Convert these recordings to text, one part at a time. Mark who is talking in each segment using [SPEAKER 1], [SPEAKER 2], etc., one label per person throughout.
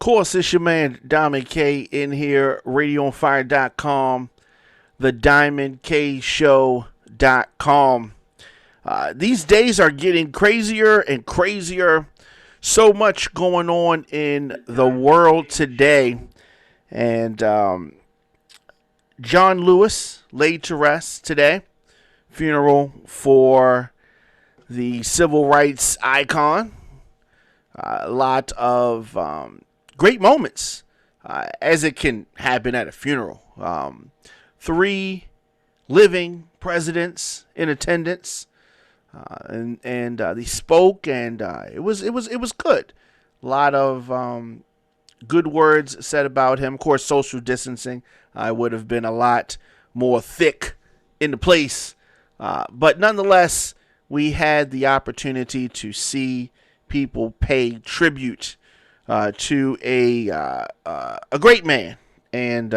[SPEAKER 1] Course, it's your man Diamond K in here, radioonfire.com, the diamondkshow.com. These days are getting crazier and crazier. So much going on in the world today. And John Lewis laid to rest today. Funeral for the civil rights icon. A lot of great moments, as it can happen at a funeral. 3 living presidents in attendance, and they spoke, and it was good. A lot of good words said about him. Of course, social distancing would have been a lot more thick in the place, but nonetheless, we had the opportunity to see people pay tribute to a great man, and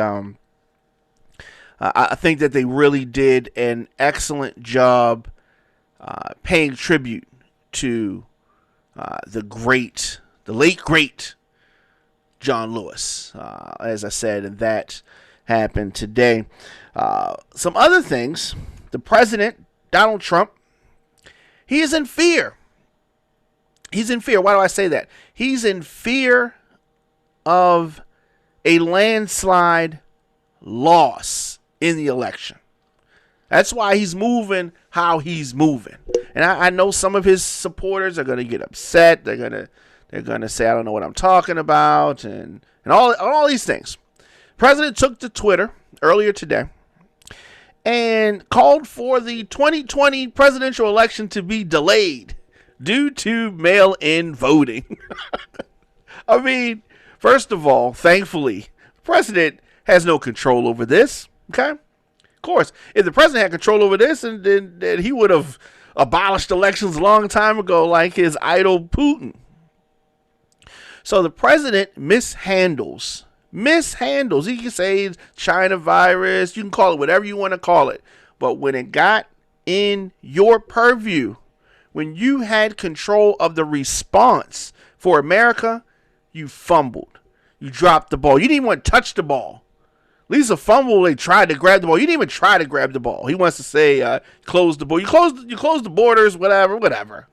[SPEAKER 1] I think that they really did an excellent job paying tribute to the late great John Lewis, as I said, and that happened today. Some other things: the president, Donald Trump, he is in fear. He's in fear. Why do I say that? He's in fear of a landslide loss in the election. That's why he's moving how he's moving. And I know some of his supporters are going to get upset. They're going to say, I don't know what I'm talking about, and all these things. The president took to Twitter earlier today and called for the 2020 presidential election to be delayed due to mail-in voting. I mean, first of all, thankfully, the president has no control over this. Okay? Of course, if the president had control over this, then he would have abolished elections a long time ago, like his idol Putin. So the president mishandles. You can say China virus. You can call it whatever you want to call it. But when it got in your purview, when you had control of the response for America, you fumbled. You dropped the ball. You didn't even want to touch the ball. At least a fumble, they tried to grab the ball. You didn't even try to grab the ball. He wants to say, close the ball. You close the borders, whatever.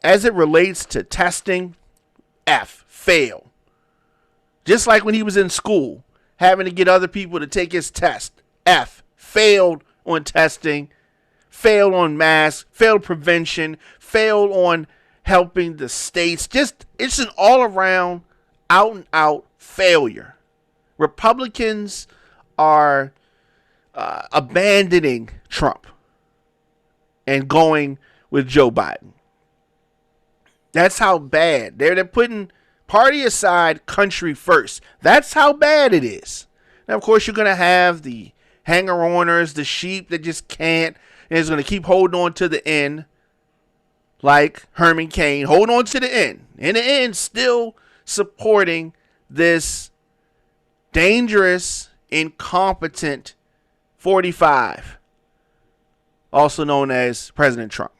[SPEAKER 1] As it relates to testing, fail. Just like when he was in school, having to get other people to take his test. Failed on testing. Failed on masks, failed prevention, failed on helping the states. It's an all-around, out-and-out failure. Republicans are abandoning Trump and going with Joe Biden. That's how bad. They're putting party aside, country first. That's how bad it is. Now, of course, you're going to have the hanger-oners, the sheep that just can't, and is going to keep holding on to the end, like Herman Cain, hold on to the end. In the end, still supporting this dangerous, incompetent 45, also known as President Trump.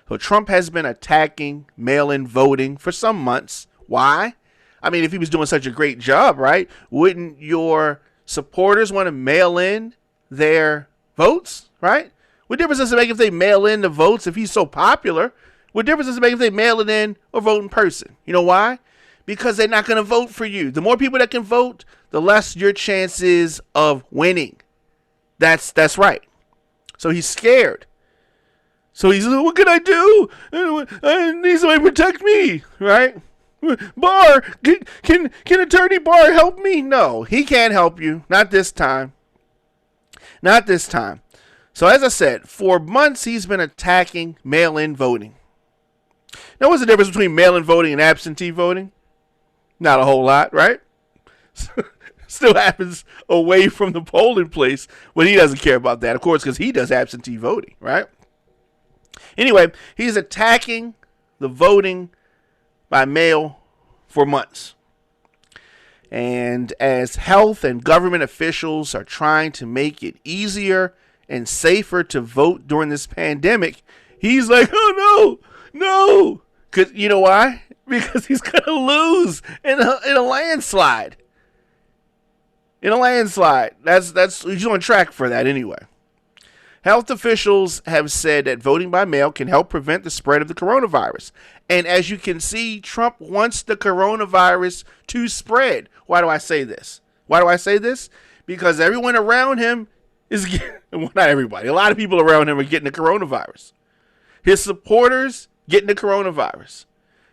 [SPEAKER 1] So Trump has been attacking mail-in voting for some months. Why? I mean, if he was doing such a great job, right, wouldn't your supporters want to mail in their votes, right? What difference does it make if they mail in the votes if he's so popular? What difference does it make if they mail it in or vote in person? You know why? Because they're not going to vote for you. The more people that can vote, the less your chances of winning. That's right. So he's scared. So he's like, what can I do? I need somebody to protect me, right? Barr, can Attorney Barr help me? No, he can't help you. Not this time. Not this time. So as I said, for months he's been attacking mail-in voting. Now, what's the difference between mail-in voting and absentee voting? Not a whole lot, right? Still happens away from the polling place, but he doesn't care about that, of course, because he does absentee voting, right? Anyway, he's attacking the voting by mail for months. And as health and government officials are trying to make it easier and safer to vote during this pandemic, he's like, oh no. Because you know why? because he's going to lose in a landslide. In a landslide. That's he's on track for that anyway. Health officials have said that voting by mail can help prevent the spread of the coronavirus. And as you can see, Trump wants the coronavirus to spread. Why do I say this? Because everyone around him is well, not everybody. A lot of people around him are getting the coronavirus. His supporters getting the coronavirus.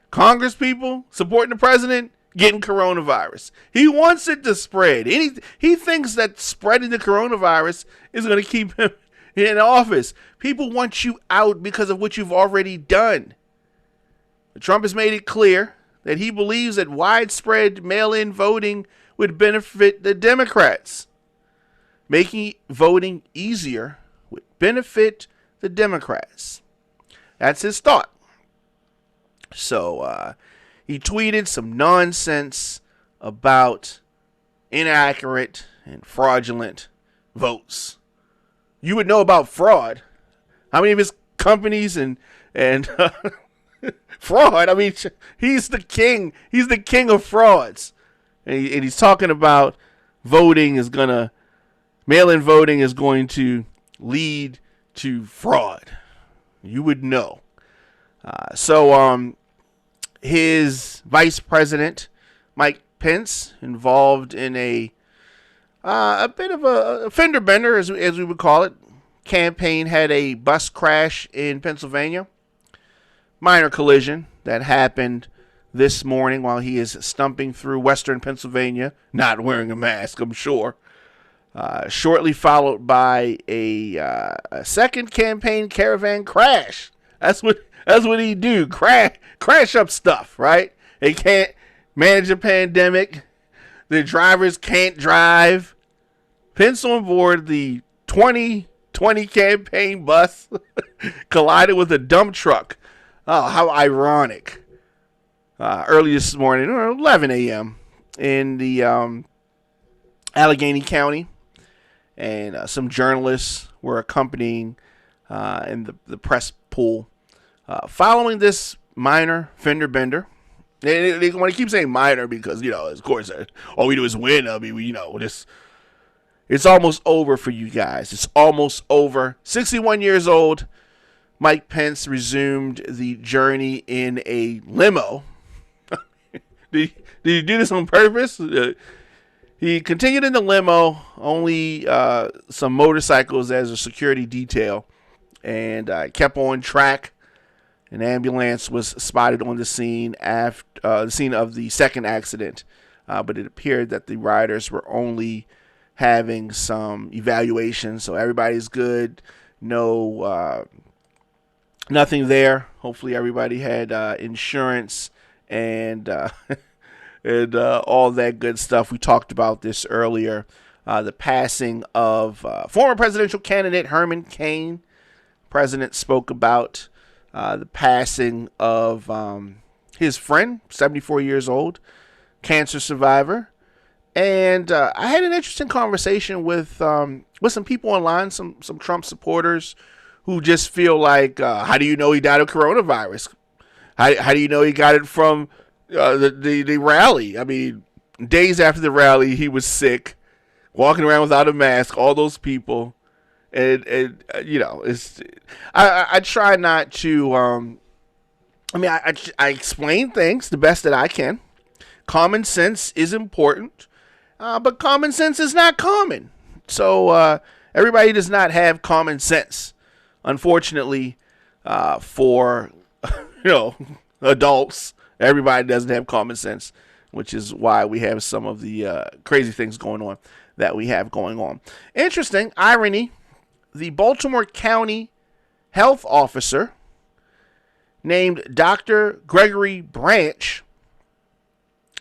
[SPEAKER 1] Congress people supporting the president getting coronavirus. He wants it to spread. He thinks that spreading the coronavirus is going to keep him in office. People want you out because of what you've already done. Trump has made it clear that he believes that widespread mail-in voting would benefit the Democrats. Making voting easier would benefit the Democrats. That's his thought. So he tweeted some nonsense about inaccurate and fraudulent votes. You would know about fraud. How many of his companies and fraud? I mean, he's the king. He's the king of frauds. And he's talking about mail-in voting is going to lead to fraud. You would know. So his vice president, Mike Pence, involved in a bit of a fender bender, as we would call it. Campaign had a bus crash in Pennsylvania. Minor collision that happened this morning while he is stumping through western Pennsylvania, not wearing a mask, I'm sure. Shortly followed by a second campaign caravan crash. That's what he do. Crash up stuff, right? They can't manage a pandemic. The drivers can't drive. Pence on board the 2020 campaign bus collided with a dump truck. Oh, how ironic. Early this morning, 11 a.m. in the Allegheny County. And some journalists were accompanying in the press pool. Following this minor fender bender. They want to keep saying minor because, of course, all we do is win. I mean, it's almost over for you guys. It's almost over. 61 years old, Mike Pence resumed the journey in a limo. Did he do this on purpose? He continued in the limo, only some motorcycles as a security detail, and kept on track. An ambulance was spotted on the scene after the scene of the second accident, but it appeared that the riders were only having some evaluations, so everybody's good. No, nothing there. Hopefully, everybody had insurance and and all that good stuff. We talked about this earlier. The passing of former presidential candidate Herman Cain. President spoke about the passing of his friend, 74 years old, cancer survivor. And I had an interesting conversation with some people online, some Trump supporters who just feel like, how do you know he died of coronavirus? How do you know he got it from the rally? I mean, days after the rally, he was sick, walking around without a mask, all those people. And it's I try not to I explain things the best that I can. Common sense is important, but common sense is not common. So everybody does not have common sense, unfortunately, for adults. Everybody doesn't have common sense, which is why we have some of the crazy things going on that we have going on. Interesting irony. The Baltimore County health officer named Dr. Gregory Branch,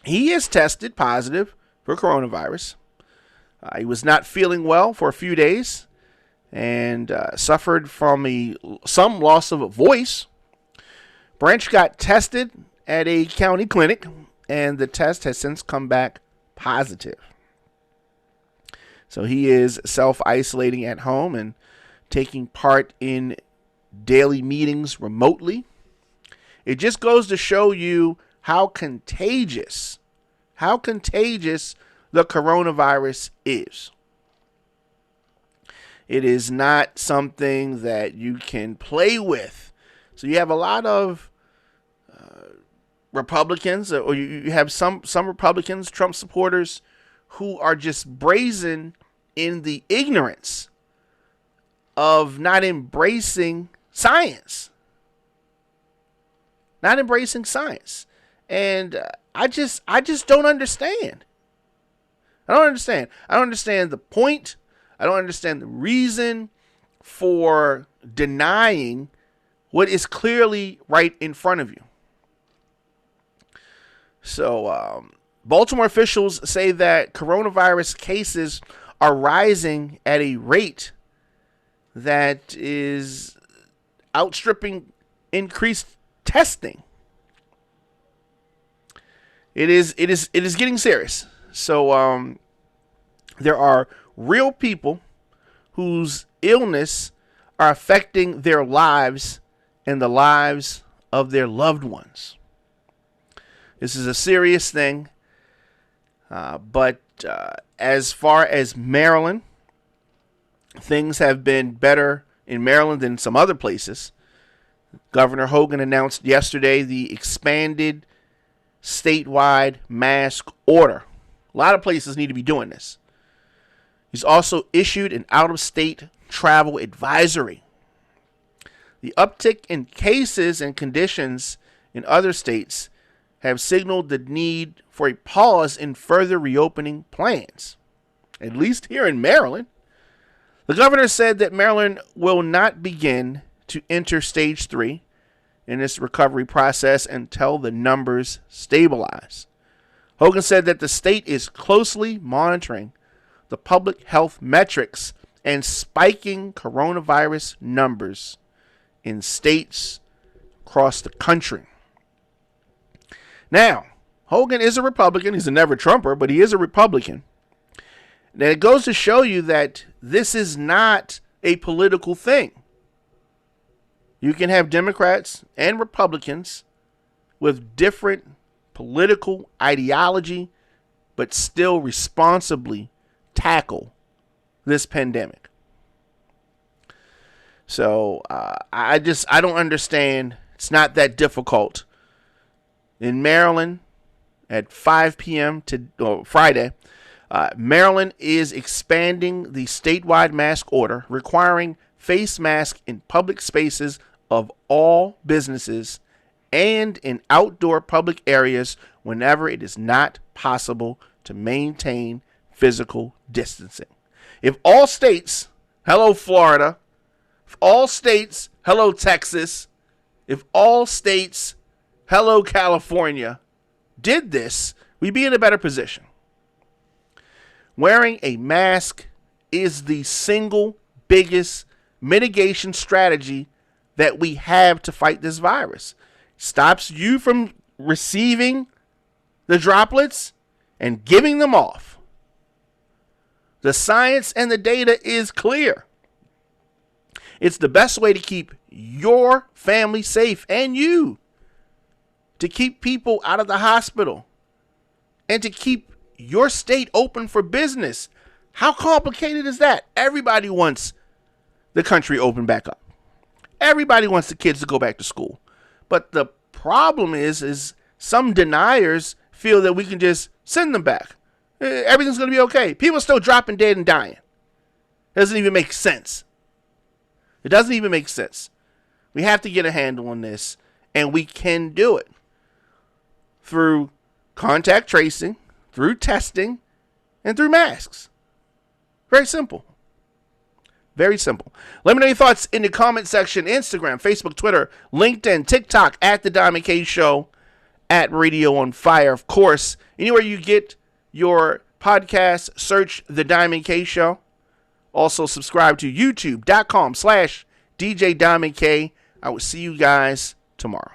[SPEAKER 1] he is tested positive for coronavirus. He was not feeling well for a few days and suffered from some loss of a voice. Branch got tested at a county clinic, and the test has since come back positive. So he is self-isolating at home and taking part in daily meetings remotely. It just goes to show you how contagious the coronavirus is. It is not something that you can play with. So you have a lot of Republicans, or you have some Republicans, Trump supporters, who are just brazen in the ignorance of not embracing science. Not embracing science. And I just don't understand. I don't understand. I don't understand the point. I don't understand the reason for denying what is clearly right in front of you. So, Baltimore officials say that coronavirus cases are rising at a rate that is outstripping increased testing. It is getting serious. So, there are real people whose illness are affecting their lives and the lives of their loved ones. This is a serious thing. But as far as Maryland, things have been better in Maryland than some other places. Governor Hogan announced yesterday the expanded statewide mask order. A lot of places need to be doing this. He's also issued an out-of-state travel advisory. The uptick in cases and conditions in other states have signaled the need for a pause in further reopening plans, at least here in Maryland. The governor said that Maryland will not begin to enter stage 3 in this recovery process until the numbers stabilize. Hogan said that the state is closely monitoring the public health metrics and spiking coronavirus numbers in states across the country. Now, Hogan is a Republican. He's a never Trumper, but he is a Republican. Now, it goes to show you that this is not a political thing. You can have Democrats and Republicans with different political ideology, but still responsibly tackle this pandemic. So I don't understand. It's not that difficult. In Maryland, at 5 p.m. Friday, Maryland is expanding the statewide mask order, requiring face masks in public spaces of all businesses and in outdoor public areas whenever it is not possible to maintain physical distancing. If all states, hello Florida, if all states, hello Texas, if all states, hello California, did this, we'd be in a better position. Wearing a mask is the single biggest mitigation strategy that we have to fight this virus. Stops you from receiving the droplets and giving them off. The science and the data is clear. It's the best way to keep your family safe and you, to keep people out of the hospital, and to keep your state open for business. How complicated is that? Everybody wants the country open back up. Everybody wants the kids to go back to school. But the problem is some deniers feel that we can just send them back. Everything's going to be okay. People are still dropping dead and dying. It doesn't even make sense. It doesn't even make sense. We have to get a handle on this, and we can do it through contact tracing, through testing, and through masks. Very simple. Very simple. Let me know your thoughts in the comment section. Instagram, Facebook, Twitter, LinkedIn, TikTok, at The Diamond K Show, at Radio on Fire. Of course, anywhere you get your podcast, search The Diamond K Show. Also, subscribe to youtube.com/DJ Diamond K. I will see you guys tomorrow.